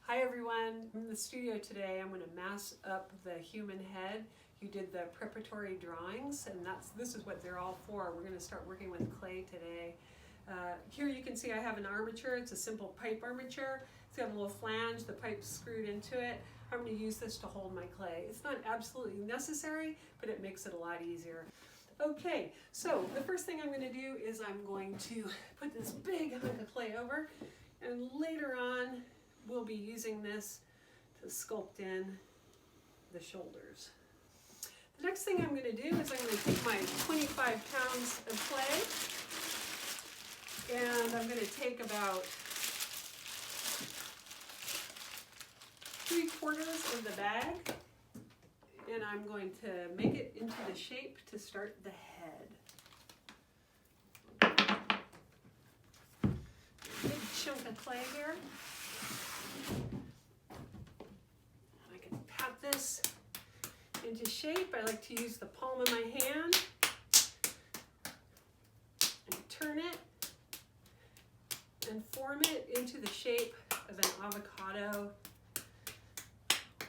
Hi everyone, I'm in the studio today. I'm going to mask up the human head. You did the preparatory drawings, and this is what they're all for. We're going to start working with clay today. Here you can see I have an armature. It's a simple pipe armature. It's got a little flange, the pipe's screwed into it. I'm going to use this to hold my clay. It's not absolutely necessary, but it makes it a lot easier. Okay, so the first thing I'm going to do is I'm going to put this big hunk of clay over, and later on we'll be using this to sculpt in the shoulders. The next thing I'm going to do is I'm going to take my 25 pounds of clay, and I'm going to take about 3/4 of the bag, and I'm going to make it into the shape to start the head. Big chunk of clay here. I can pat this into shape. I like to use the palm of my hand and turn it and form it into the shape of an avocado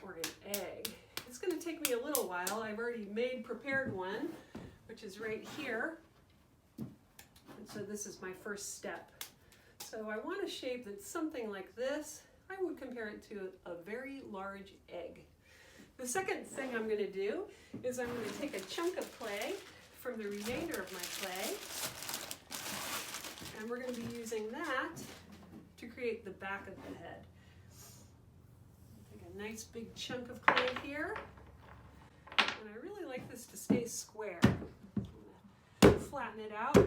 or an egg. It's going to take me a little while. I've already prepared one, which is right here. And so this is my first step. So I want a shape that's something like this. I would compare it to a very large egg. The second thing I'm going to do is I'm going to take a chunk of clay from the remainder of my clay, and we're going to be using that to create the back of the head. Take a nice big chunk of clay here, and I really like this to stay square. I'm going to flatten it out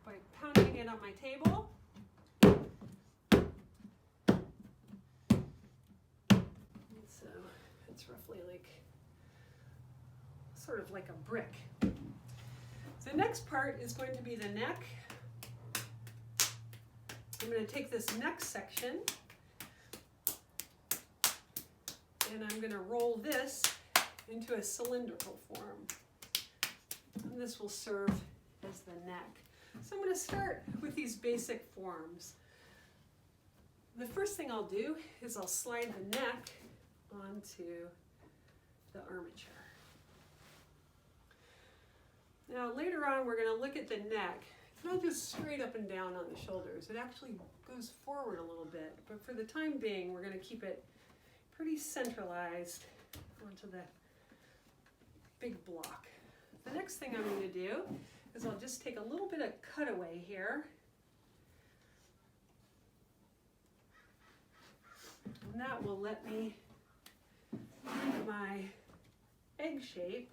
by pounding it on my table. So it's roughly sort of like a brick. The next part is going to be the neck. I'm going to take this neck section and I'm going to roll this into a cylindrical form. And this will serve as the neck. So I'm going to start with these basic forms. The first thing I'll do is I'll slide the neck onto the armature. Now later on we're going to look at the neck. It's not just straight up and down on the shoulders. It actually goes forward a little bit. But for the time being, we're going to keep it pretty centralized onto the big block. The next thing I'm going to do is I'll just take a little bit of cutaway here. And that will let me make my egg shape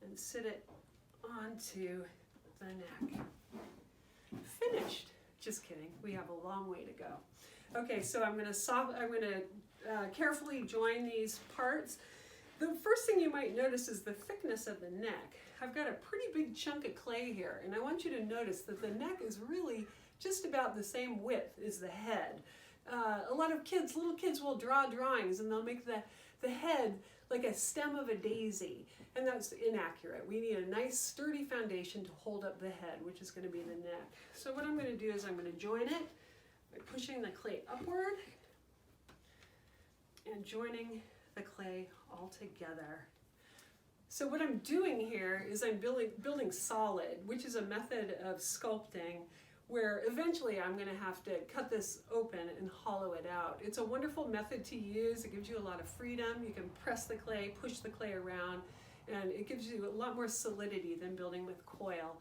and sit it onto the neck. Finished. Just kidding. We have a long way to go. Okay, so I'm going to carefully join these parts. The first thing you might notice is the thickness of the neck. I've got a pretty big chunk of clay here, and I want you to notice that the neck is really just about the same width as the head. A lot of little kids will draw drawings and they'll make the head like a stem of a daisy, and that's inaccurate. We need a nice sturdy foundation to hold up the head, which is going to be the neck. So what I'm going to do is I'm going to join it by pushing the clay upward and joining the clay all together. So what I'm doing here is I'm building solid, which is a method of sculpting where eventually I'm going to have to cut this open and hollow it out. It's a wonderful method to use. It gives you a lot of freedom. You can press the clay, push the clay around, and it gives you a lot more solidity than building with coil.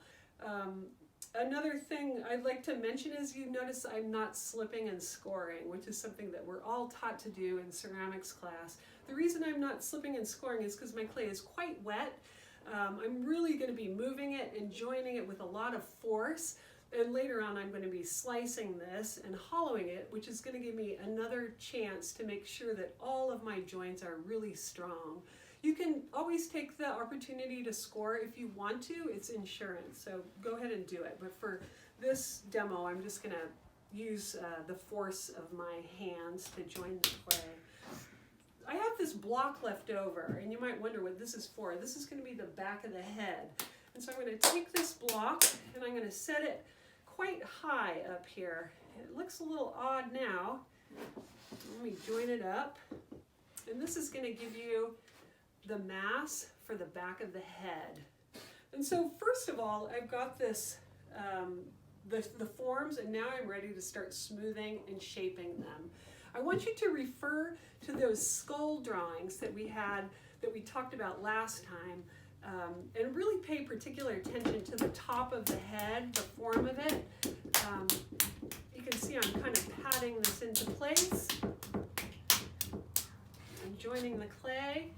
Another thing I'd like to mention is you notice I'm not slipping and scoring, which is something that we're all taught to do in ceramics class. The reason I'm not slipping and scoring is because my clay is quite wet. I'm really going to be moving it and joining it with a lot of force. And later on I'm going to be slicing this and hollowing it, which is going to give me another chance to make sure that all of my joints are really strong. You can always take the opportunity to score if you want to. It's insurance, so go ahead and do it. But for this demo, I'm just going to use the force of my hands to join the clay. I have this block left over, and you might wonder what this is for. This is going to be the back of the head. And so I'm going to take this block and I'm going to set it quite high up here. It looks a little odd now, Let me join it up. And this is going to give you the mass for the back of the head. And so first of all, I've got this, the forms, and now I'm ready to start smoothing and shaping them. I want you to refer to those skull drawings that we talked about last time, and really pay particular attention to the top of the head, the form of it. You can see I'm kind of patting this into place. I'm joining the clay.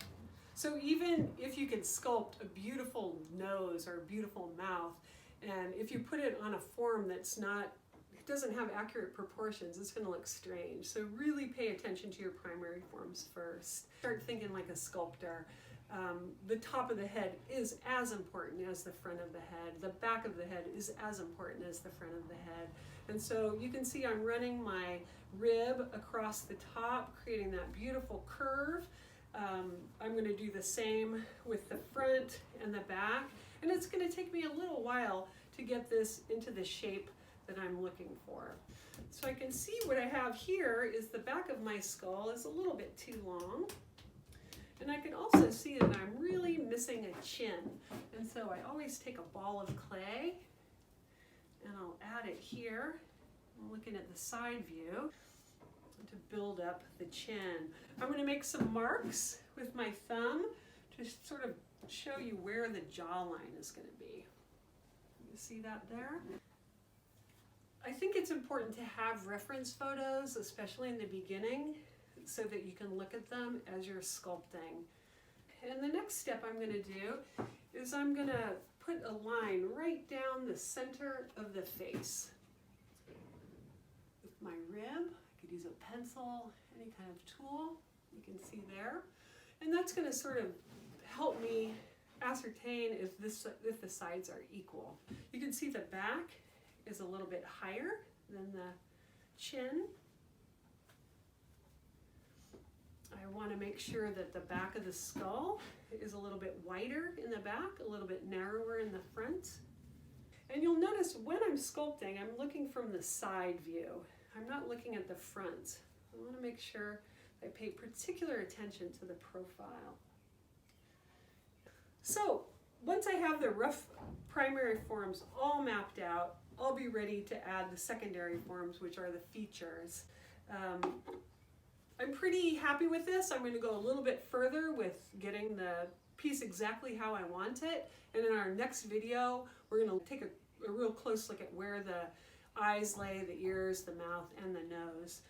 So even if you can sculpt a beautiful nose or a beautiful mouth, and if you put it on a form that's not, it doesn't have accurate proportions, it's going to look strange. So really pay attention to your primary forms first. Start thinking like a sculptor. The top of the head is as important as the front of the head. The back of the head is as important as the front of the head. And so you can see I'm running my rib across the top, creating that beautiful curve. I'm going to do the same with the front and the back, and it's going to take me a little while to get this into the shape that I'm looking for. So I can see what I have here is the back of my skull is a little bit too long, and I can also see that I'm really missing a chin. And so I always take a ball of clay and I'll add it here. I'm looking at the side view to build up the chin. I'm going to make some marks with my thumb to sort of show you where the jawline is going to be. You see that there? I think it's important to have reference photos, especially in the beginning, so that you can look at them as you're sculpting. And the next step I'm going to do is I'm going to put a line right down the center of the face. With my rib, I could use a pencil, any kind of tool, you can see there. And that's going to sort of help me ascertain if the sides are equal. You can see the back is a little bit higher than the chin. I want to make sure that the back of the skull is a little bit wider in the back, a little bit narrower in the front. And you'll notice when I'm sculpting, I'm looking from the side view. I'm not looking at the front. I want to make sure I pay particular attention to the profile. So once I have the rough primary forms all mapped out, I'll be ready to add the secondary forms, which are the features. I'm pretty happy with this. I'm going to go a little bit further with getting the piece exactly how I want it. And in our next video, we're going to take a real close look at where the eyes lay, the ears, the mouth, and the nose.